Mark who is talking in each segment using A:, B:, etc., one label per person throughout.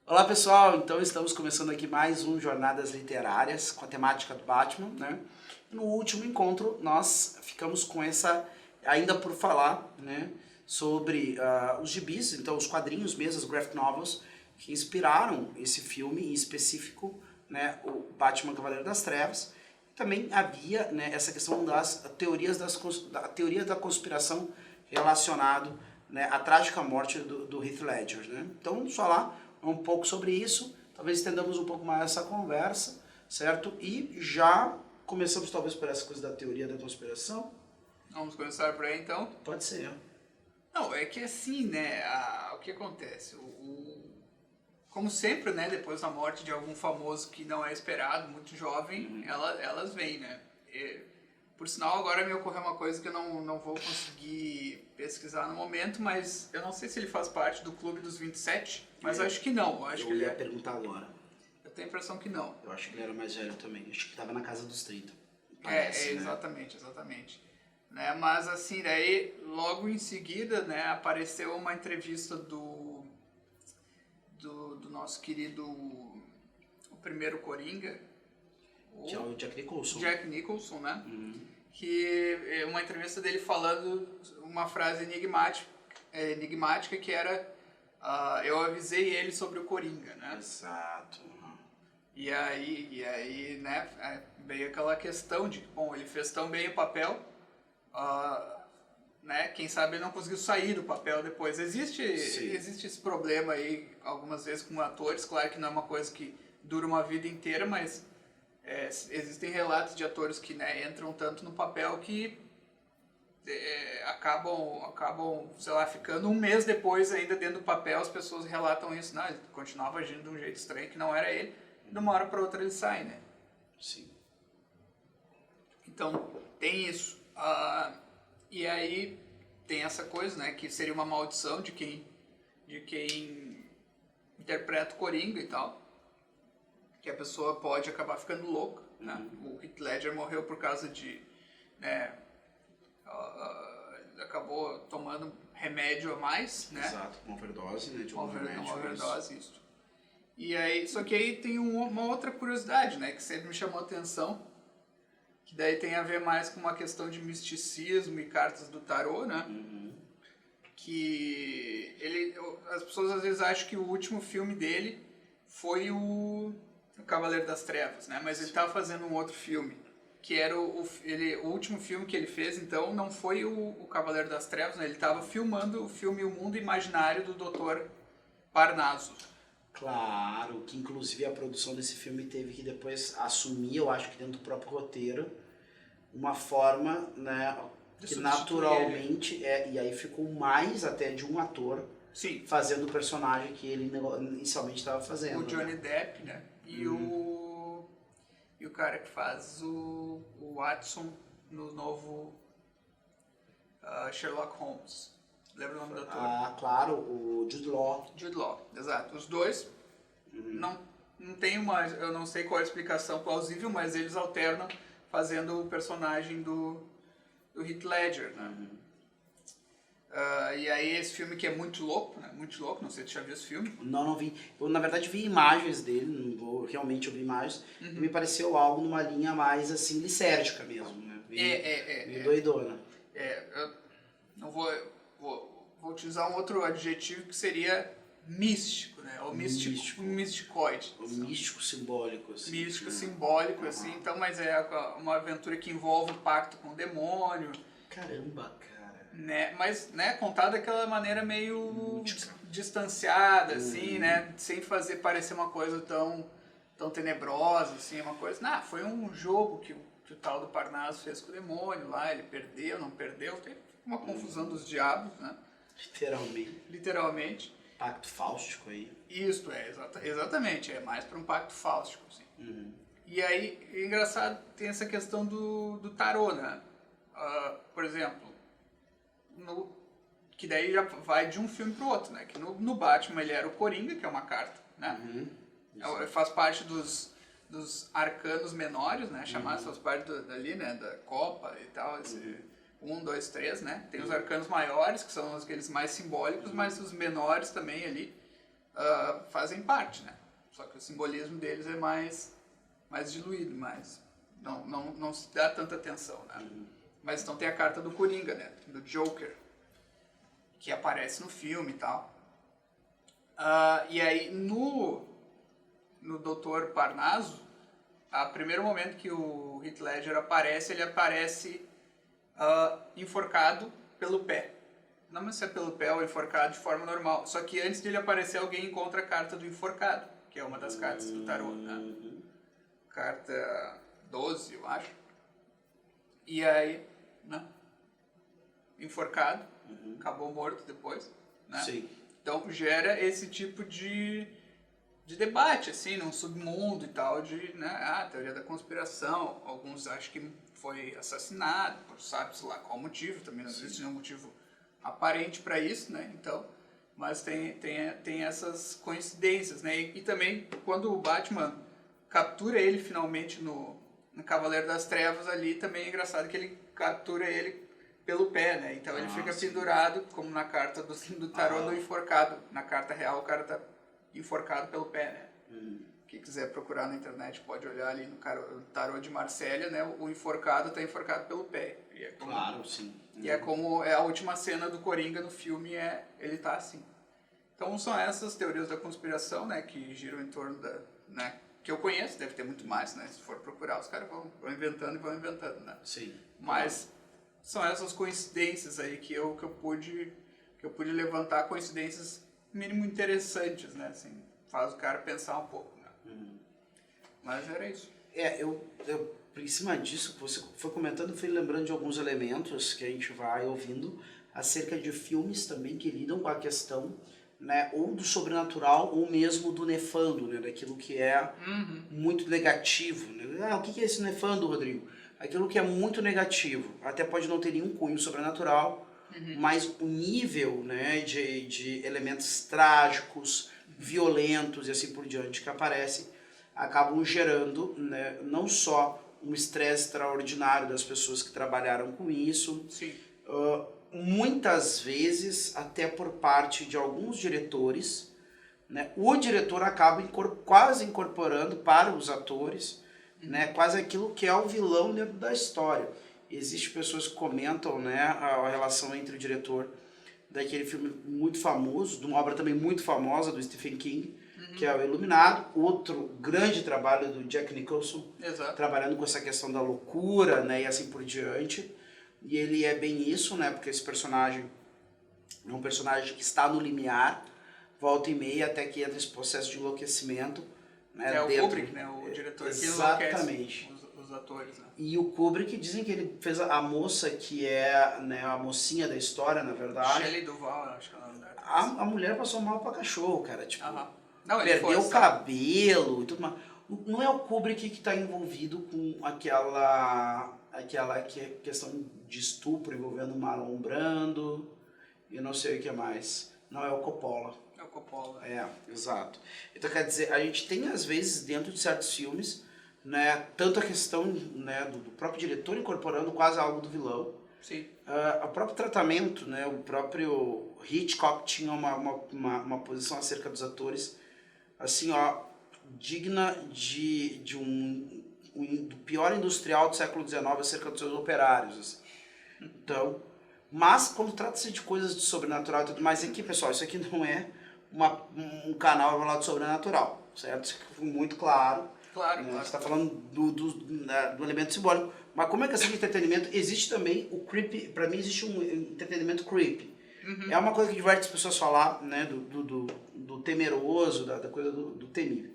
A: Olá pessoal, então estamos começando aqui mais um Jornadas Literárias com a temática do Batman, né? No último encontro nós ficamos com essa, ainda por falar, né, sobre os gibis, então os quadrinhos mesmo, os graphic novels, que inspiraram esse filme em específico, né, o Batman Cavaleiro das Trevas. Também havia, né, essa questão das teorias da teoria da conspiração relacionado, né, à trágica morte do Heath Ledger, né? Então vamos falar um pouco sobre isso, talvez estendamos um pouco mais essa conversa, certo? E já começamos talvez por essa coisa da teoria da conspiração.
B: Vamos começar por aí então?
A: Pode ser.
B: Não, é que assim, né, o que acontece? Como sempre, né, depois da morte de algum famoso que não é esperado, muito jovem, elas vêm, né? Por sinal, agora me ocorreu uma coisa que eu não vou conseguir pesquisar no momento, mas eu não sei se ele faz parte do Clube dos 27, mas acho que não.
A: Eu ia perguntar agora.
B: Eu tenho a impressão que não.
A: Eu acho que ele era mais velho também, acho que estava na casa dos 30.
B: Parece, exatamente. Né? Mas assim, daí logo em seguida, né, apareceu uma entrevista do nosso querido, o primeiro Coringa,
A: Que é o Jack Nicholson.
B: Jack Nicholson, né? Que é uma entrevista dele falando uma frase enigmática que era eu avisei ele sobre o Coringa, né?
A: Exato.
B: E aí, né, veio aquela questão de, bom, ele fez tão bem o papel, né, quem sabe ele não conseguiu sair do papel depois. Existe esse problema aí, algumas vezes com atores, claro que não é uma coisa que dura uma vida inteira, mas existem relatos de atores que, né, entram tanto no papel que acabam, sei lá, ficando um mês depois ainda dentro do papel. As pessoas relatam isso, não, ele continuava agindo de um jeito estranho que não era ele, de uma hora para outra ele sai, né?
A: Sim.
B: Então, tem isso. E aí tem essa coisa, né, que seria uma maldição de quem interpreta o Coringa e tal, que a pessoa pode acabar ficando louca, né? O Heath Ledger morreu por causa de, né, acabou tomando remédio a mais, né?
A: Exato, uma overdose, né, de
B: uma
A: remédio.
B: overdose, isso. E aí, só que aí tem uma outra curiosidade, né, que sempre me chamou a atenção, que daí tem a ver mais com uma questão de misticismo e cartas do tarô, né? Que as pessoas às vezes acham que o último filme dele foi o Cavaleiro das Trevas, né? Mas ele estava fazendo um outro filme, que era o último filme que ele fez, então não foi o Cavaleiro das Trevas, né? Ele estava filmando o filme O Mundo Imaginário do Dr. Parnaso.
A: Claro, que inclusive a produção desse filme teve que depois assumir, eu acho que dentro do próprio roteiro, uma forma, né, que naturalmente, e aí ficou mais até de um ator fazendo o personagem que ele inicialmente estava fazendo.
B: O Johnny Depp, né? E o cara que faz o Watson no novo Sherlock Holmes. Lembra o nome do ator?
A: Claro, o Jude Law.
B: Jude Law, exato. Os dois não tem eu não sei qual é a explicação plausível, mas eles alternam fazendo o personagem do Heath Ledger, né? E aí esse filme que é muito louco, né? Muito louco, não sei se você já viu esse filme.
A: Não vi. Eu, na verdade, vi imagens dele, realmente eu vi imagens, e me pareceu algo numa linha mais, assim, licérgica mesmo, né? Meio doidona.
B: Eu não vou utilizar um outro adjetivo que seria místico, né? Ou misticoide.
A: O místico simbólico, assim.
B: Místico simbólico, assim. Então, mas é uma aventura que envolve um pacto com o demônio.
A: Caramba, cara.
B: Né? Mas, né, contado daquela maneira meio distanciada, assim, né? Sem fazer parecer uma coisa tão tenebrosa, assim. Uma coisa... foi um jogo que o tal do Parnaso fez com o demônio lá. Ele perdeu, não perdeu. Tem uma confusão dos diabos, né? Literalmente.
A: Pacto fáustico aí.
B: Isso, exatamente. É mais para um pacto fáustico, assim. E aí, é engraçado, tem essa questão do tarô, né? Por exemplo, que daí já vai de um filme pro outro, né? Que no Batman ele era o Coringa, que é uma carta, né? Faz parte dos arcanos menores, né? Chamados, faz parte dali, né? Da Copa e tal, esse 1, 2, 3, né? Tem os arcanos maiores, que são aqueles mais simbólicos, mas os menores também ali, fazem parte, né? Só que o simbolismo deles é mais diluído, não se dá tanta atenção, né? Mas então tem a carta do Coringa, né? Do Joker, que aparece no filme e tal. E aí no Dr. Parnassus, o primeiro momento que o Heath Ledger aparece, ele aparece enforcado pelo pé. Não mas se é pelo pé ou enforcado de forma normal. Só que antes de ele aparecer, alguém encontra a carta do enforcado, que é uma das cartas do tarô, né? Carta 12, eu acho. E aí, né? Enforcado, acabou morto depois, né?
A: Sim.
B: Então gera esse tipo de debate, assim, num submundo e tal, né, teoria da conspiração. Alguns acham que foi assassinado, por sabe-se lá qual motivo, também não existe nenhum motivo aparente para isso, né, então, mas tem essas coincidências, né, e também quando o Batman captura ele finalmente no Cavaleiro das Trevas ali, também é engraçado que ele captura ele pelo pé, né, então ele fica pendurado, como na carta do tarô do enforcado. Na carta real o cara tá enforcado pelo pé, né? Quem quiser procurar na internet pode olhar ali no tarô de Marsella, né? O enforcado está enforcado pelo pé. E é como,
A: Claro, sim.
B: E é como a última cena do Coringa no filme, ele tá assim. Então são essas teorias da conspiração, né? Que giram em torno né? Que eu conheço, deve ter muito mais, né? Se for procurar, os caras vão inventando, né?
A: Sim.
B: Mas são essas coincidências aí que eu pude levantar, coincidências mínimo interessantes, né? Assim, faz o cara pensar um pouco, né? Mas era isso.
A: Eu, em cima disso que você foi comentando, fui lembrando de alguns elementos que a gente vai ouvindo acerca de filmes também que lidam com a questão, né, ou do sobrenatural ou mesmo do nefando, né, daquilo que é muito negativo. Né? O que é esse nefando, Rodrigo? Aquilo que é muito negativo, até pode não ter nenhum cunho sobrenatural, mas o nível, né, de elementos trágicos, violentos e assim por diante que aparecem, acabam gerando, né, não só um estresse extraordinário das pessoas que trabalharam com isso, muitas vezes até por parte de alguns diretores, né, o diretor acaba quase incorporando para os atores, né, quase aquilo que é o vilão dentro da história. Existem pessoas que comentam, né, a relação entre o diretor daquele filme muito famoso, de uma obra também muito famosa do Stephen King, que é o Iluminado, outro grande trabalho do Jack Nicholson, trabalhando com essa questão da loucura, né, e assim por diante. E ele é bem isso, né, porque esse personagem é um personagem que está no limiar, volta e meia, até que entra esse processo de enlouquecimento. Né,
B: é o Kubrick, né, o diretor que enlouquece os atores, né?
A: E o Kubrick, dizem que ele fez a moça que é, né, a mocinha da história, na verdade.
B: Shelley Duvall, acho que é o nome dela.
A: A mulher passou mal pra cachorro, cara, tipo,
B: não,
A: perdeu o cabelo e tudo mais. Não é o Kubrick que está envolvido com aquela questão de estupro envolvendo Marlon Brando e não sei o que mais. Não é o Coppola.
B: É o Coppola.
A: É, exato. Então, quer dizer, a gente tem, às vezes, dentro de certos filmes, né, tanto a questão, né, do próprio diretor incorporando quase algo do vilão.
B: Sim.
A: O próprio tratamento, né, o próprio Hitchcock tinha uma posição acerca dos atores, assim, ó, digna do pior industrial do século XIX acerca dos seus operários. Assim. Então, mas quando trata-se de coisas de sobrenatural e tudo mais, aqui, pessoal, isso aqui não é um canal para falar de sobrenatural, certo? Isso aqui foi muito claro.
B: Claro,
A: né? A gente está falando do elemento simbólico. Mas como é questão de entretenimento, existe também o creepy. Para mim existe um entretenimento creepy. É uma coisa que diverte as pessoas falar, né, do temeroso, da coisa do temível.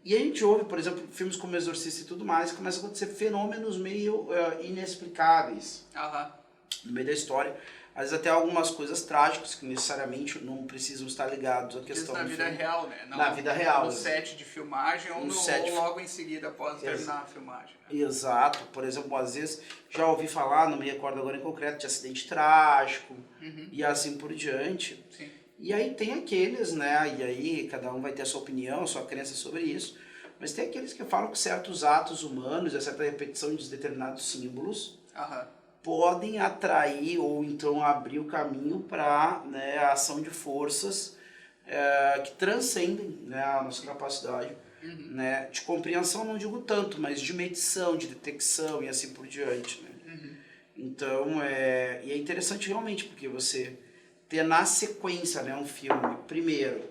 A: E a gente ouve, por exemplo, filmes como Exorcista e tudo mais, começam a acontecer fenômenos meio inexplicáveis no meio da história. Às vezes até algumas coisas trágicas que necessariamente não precisam estar ligados à questão
B: na vida real, né? Não,
A: na vida real.
B: No set de filmagem ou logo em seguida após terminar a filmagem. Né?
A: Exato. Por exemplo, às vezes já ouvi falar, não me recordo agora em concreto, de acidente trágico e assim por diante.
B: Sim.
A: E aí tem aqueles, né? E aí cada um vai ter a sua opinião, a sua crença sobre isso. Mas tem aqueles que falam que certos atos humanos, a certa repetição de determinados símbolos, podem atrair ou então abrir o caminho para, né, a ação de forças que transcendem, né, a nossa capacidade, né, de compreensão, não digo tanto, mas de medição, de detecção e assim por diante, né? Então, e é interessante realmente, porque você ter na sequência, né, um filme, primeiro,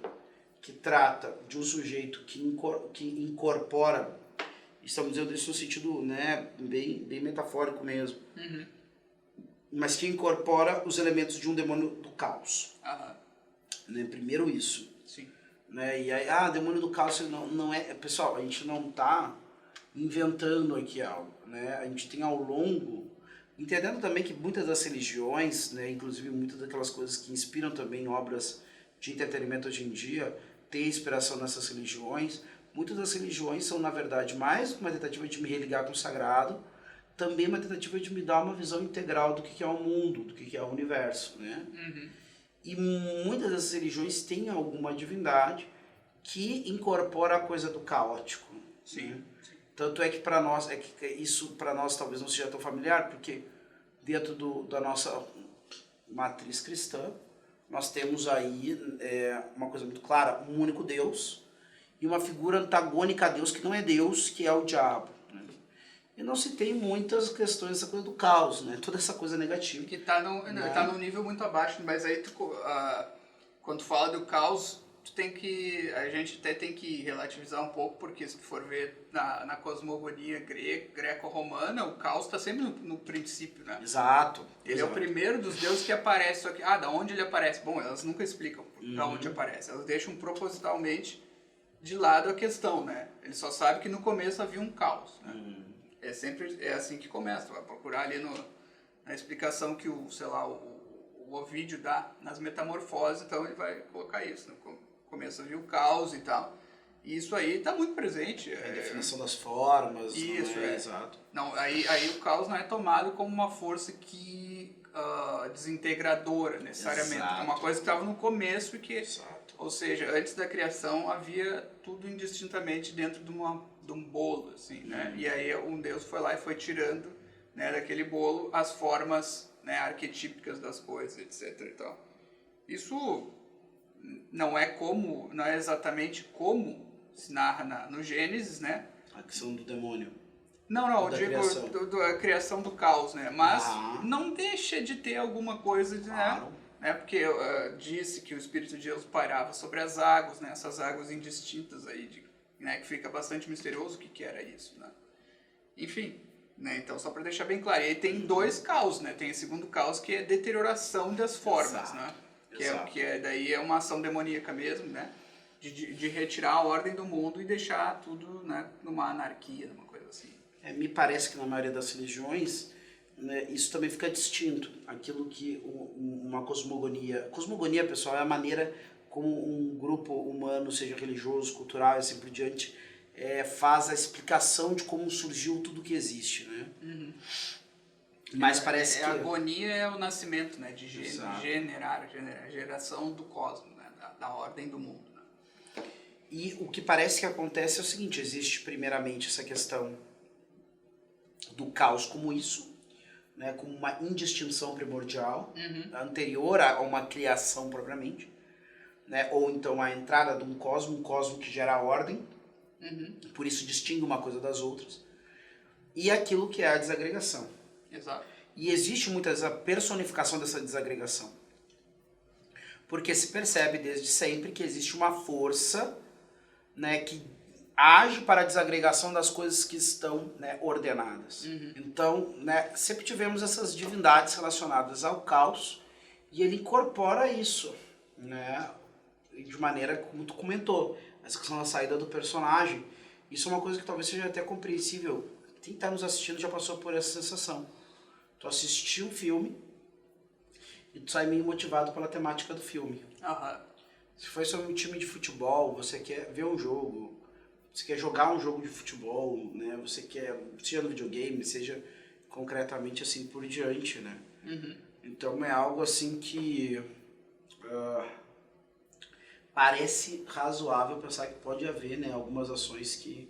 A: que trata de um sujeito que incorpora, estamos dizendo isso no sentido, né, bem metafórico mesmo, mas que incorpora os elementos de um demônio do caos. Né, primeiro isso.
B: Sim.
A: Né, e aí, demônio do caos não é... Pessoal, a gente não está inventando aqui algo, né? A gente tem ao longo... Entendendo também que muitas das religiões, né, inclusive muitas daquelas coisas que inspiram também obras de entretenimento hoje em dia, têm inspiração nessas religiões. Muitas das religiões são, na verdade, mais uma tentativa de me religar com o sagrado, também uma tentativa de me dar uma visão integral do que é o mundo, do que é o universo, né? E muitas dessas religiões têm alguma divindade que incorpora a coisa do caótico.
B: Sim.
A: Né? Tanto é que para nós, isso para nós talvez não seja tão familiar, porque dentro da nossa matriz cristã, nós temos aí uma coisa muito clara, um único Deus e uma figura antagônica a Deus que não é Deus, que é o diabo. Né? E não se tem muitas questões dessa coisa do caos, né? Toda essa coisa negativa.
B: Que tá num nível muito abaixo, mas aí quando tu fala do caos, a gente até tem que relativizar um pouco, porque se tu for ver na cosmogonia greco-romana, o caos está sempre no princípio, né?
A: Exato.
B: Ele é o primeiro dos deuses que aparece aqui. Da onde ele aparece? Bom, elas nunca explicam da onde aparece. Elas deixam propositalmente de lado a questão, né? Ele só sabe que no começo havia um caos, né? É sempre assim que começa. Tu vai procurar ali na explicação que o Ovídio dá nas Metamorfoses, então ele vai colocar isso. No começo havia o caos e tal. E isso aí está muito presente.
A: A definição das formas.
B: Isso,
A: exato.
B: Não, aí o caos não é tomado como uma força desintegradora, necessariamente.
A: Exato.
B: É uma coisa que estava no começo e que...
A: Exato.
B: Ou seja, antes da criação havia tudo indistintamente dentro de um bolo, assim, né? E aí um Deus foi lá e foi tirando, né, daquele bolo as formas, né, arquetípicas das coisas, etc. E tal. Isso não é exatamente como se narra no Gênesis, né?
A: A questão do demônio.
B: Não, eu digo a criação do caos, né? Mas não deixa de ter alguma coisa,
A: claro.
B: né? Porque disse que o Espírito de Deus pairava sobre as águas, né? Essas águas indistintas aí, né? Que fica bastante misterioso o que era isso, né? Enfim, né? Então só para deixar bem claro, e aí tem dois caos, né? Tem o segundo caos que é deterioração das formas, exato, né? Daí é uma ação demoníaca mesmo, né? De retirar a ordem do mundo e deixar tudo, né, numa anarquia, numa coisa assim.
A: Me parece que na maioria das religiões, né, isso também fica distinto. Aquilo que uma cosmogonia... Cosmogonia, pessoal, é a maneira como um grupo humano, seja religioso, cultural e assim por diante, faz a explicação de como surgiu tudo que existe, né? Mas parece que...
B: A agonia é o nascimento, né, de generar, a geração do cosmos, né, da ordem do mundo. Né?
A: E o que parece que acontece é o seguinte, existe primeiramente essa questão do caos como isso, né, como uma indistinção primordial, anterior a uma criação propriamente, né, ou então a entrada de um cosmo que gera ordem, por isso distingue uma coisa das outras, e aquilo que é a desagregação.
B: Exato.
A: E existe muitas vezes a personificação dessa desagregação, porque se percebe desde sempre que existe uma força, né, que age para a desagregação das coisas que estão, né, ordenadas. Então, né, sempre tivemos essas divindades relacionadas ao caos e ele incorpora isso, né, de maneira como tu comentou, essa questão da saída do personagem. Isso é uma coisa que talvez seja até compreensível. Quem está nos assistindo já passou por essa sensação. Tu assistiu um filme e tu sai meio motivado pela temática do filme. Se foi sobre um time de futebol, você quer ver um jogo, você quer jogar um jogo de futebol, né? Você quer, seja no videogame, seja concretamente assim por diante, né? Então é algo assim que parece razoável pensar que pode haver, né, algumas ações que...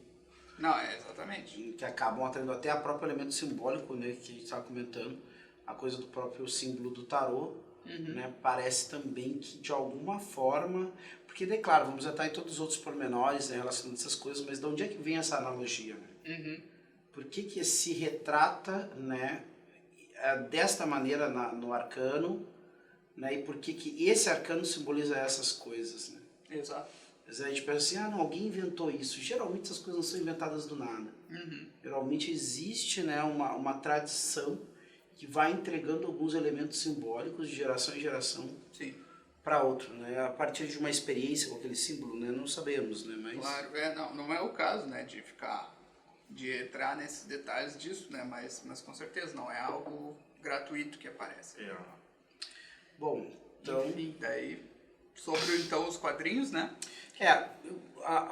B: Não, exatamente.
A: Que acabam atraindo até o próprio elemento simbólico, né, que a gente estava comentando, a coisa do próprio símbolo do tarô, né, parece também que de alguma forma, Porque, daí, claro, vamos entrar em todos os outros pormenores, né, relacionados a essas coisas, mas de onde é que vem essa analogia? Né? Por que se retrata, né, desta maneira no arcano, né, e por que esse arcano simboliza essas coisas? Né?
B: Exato.
A: Às vezes a gente pensa assim, ah, não, alguém inventou isso. Geralmente essas coisas não são inventadas do nada. Geralmente existe, né, uma tradição que vai entregando alguns elementos simbólicos de geração em geração para outro, né? A partir de uma experiência com aquele símbolo, né? Não sabemos, né? Mas...
B: Claro, não é o caso, né, de entrar nesses detalhes disso, né? Mas com certeza não é algo gratuito que aparece.
A: Bom, então...
B: Enfim, daí sobre então os quadrinhos, né?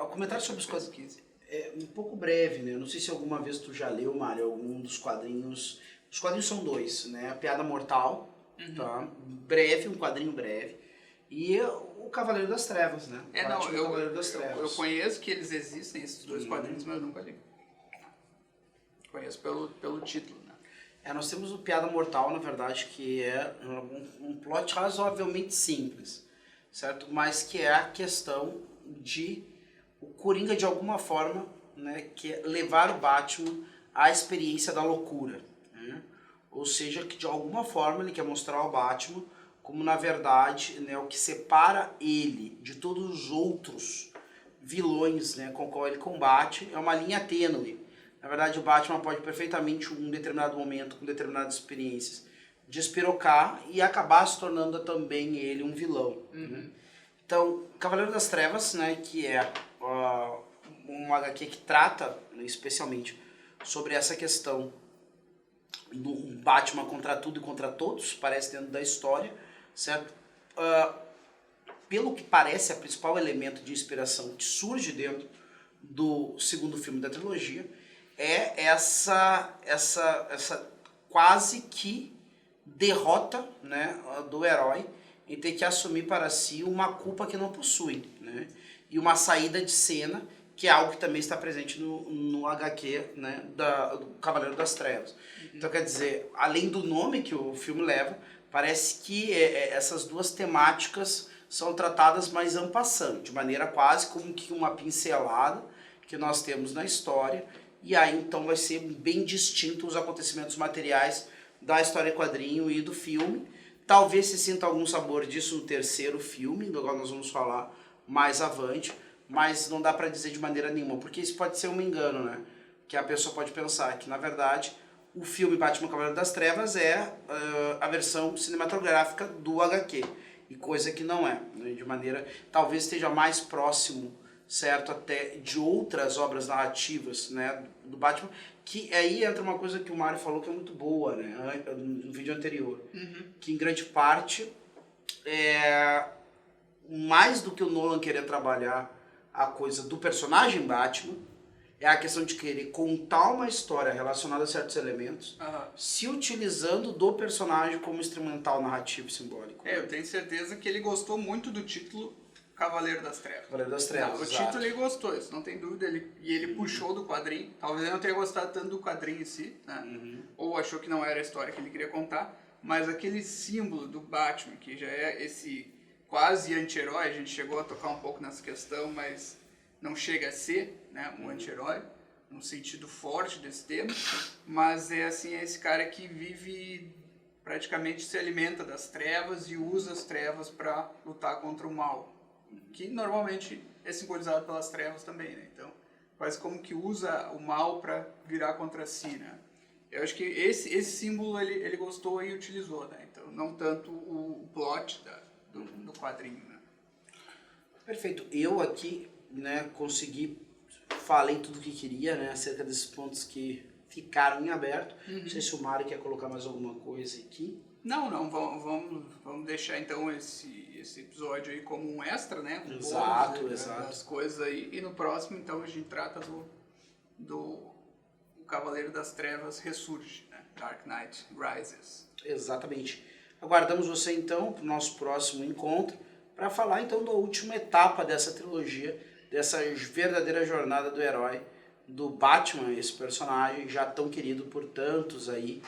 A: O comentário sobre os quadrinhos é um pouco breve, né? Eu não sei se alguma vez tu já leu, Mário, algum dos quadrinhos. Os quadrinhos são dois, né? A Piada Mortal, tá? Breve, um quadrinho breve. E o Cavaleiro das Trevas, né?
B: Eu conheço que eles existem, esses dois quadrinhos, mas eu nunca li. Conheço pelo título, né?
A: Nós temos o Piada Mortal, na verdade, que é um plot razoavelmente simples, certo? Mas que é a questão de o Coringa, de alguma forma, né, que é levar o Batman à experiência da loucura, né? Ou seja, que de alguma forma ele quer mostrar ao Batman como, na verdade, né, o que separa ele de todos os outros vilões, né, com qual ele combate é uma linha tênue. Na verdade, o Batman pode perfeitamente, em um determinado momento, com determinadas experiências, despirocar e acabar se tornando também ele um vilão. Né? Então, Cavaleiro das Trevas, né, que é um HQ que trata, né, especialmente sobre essa questão do Batman contra tudo e contra todos, parece dentro da história, certo? Pelo que parece, o principal elemento de inspiração que surge dentro do segundo filme da trilogia é essa quase que derrota, né, do herói em ter que assumir para si uma culpa que não possui, né? E uma saída de cena, que é algo que também está presente no HQ, né, do Cavaleiro das Trevas. Então, quer dizer, além do nome que o filme leva, parece que essas duas temáticas são tratadas mais en passant, de maneira quase como que uma pincelada que nós temos na história, e aí então vai ser bem distinto os acontecimentos materiais da história em quadrinho e do filme. Talvez se sinta algum sabor disso no terceiro filme, do qual nós vamos falar mais avante, mas não dá para dizer de maneira nenhuma, porque isso pode ser um engano, né? Que a pessoa pode pensar que, na verdade, o filme Batman Cavaleiro das Trevas é a versão cinematográfica do HQ, e coisa que não é, né? De maneira, talvez esteja mais próximo, certo, até de outras obras narrativas, né, do Batman, que aí entra uma coisa que o Mário falou que é muito boa, né, no vídeo anterior, que em grande parte mais do que o Nolan querer trabalhar a coisa do personagem Batman, é a questão de querer contar uma história relacionada a certos elementos, se utilizando do personagem como instrumental narrativo e simbólico.
B: Eu tenho certeza que ele gostou muito do título Cavaleiro das Trevas.
A: Cavaleiro das Trevas,
B: o título ele gostou, isso não tem dúvida, e ele puxou do quadrinho. Talvez ele não tenha gostado tanto do quadrinho em si, né? Ou achou que não era a história que ele queria contar, mas aquele símbolo do Batman, que já é esse quase anti-herói, a gente chegou a tocar um pouco nessa questão, mas não chega a ser, né, um anti-herói, no sentido forte desse termo, mas é assim, é esse cara que vive, praticamente se alimenta das trevas e usa as trevas para lutar contra o mal, que normalmente é simbolizado pelas trevas também, né? Então, quase como que usa o mal para virar contra si, né? Eu acho que esse símbolo ele gostou e utilizou, né? Então, não tanto o plot do quadrinho, né?
A: Perfeito. Eu aqui, né, falei tudo o que queria, né, acerca desses pontos que ficaram em aberto. Não sei se o Mário quer colocar mais alguma coisa aqui.
B: Não, vamos deixar então esse episódio aí como um extra, né? Com
A: exato.
B: Das coisas aí. E no próximo, então, a gente trata do Cavaleiro das Trevas Ressurge, né? Dark Knight Rises.
A: Exatamente. Aguardamos você então para o nosso próximo encontro para falar então da última etapa dessa trilogia, dessa verdadeira jornada do herói, do Batman, esse personagem já tão querido por tantos aí.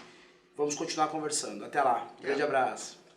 A: Vamos continuar conversando. Até lá. Grande abraço.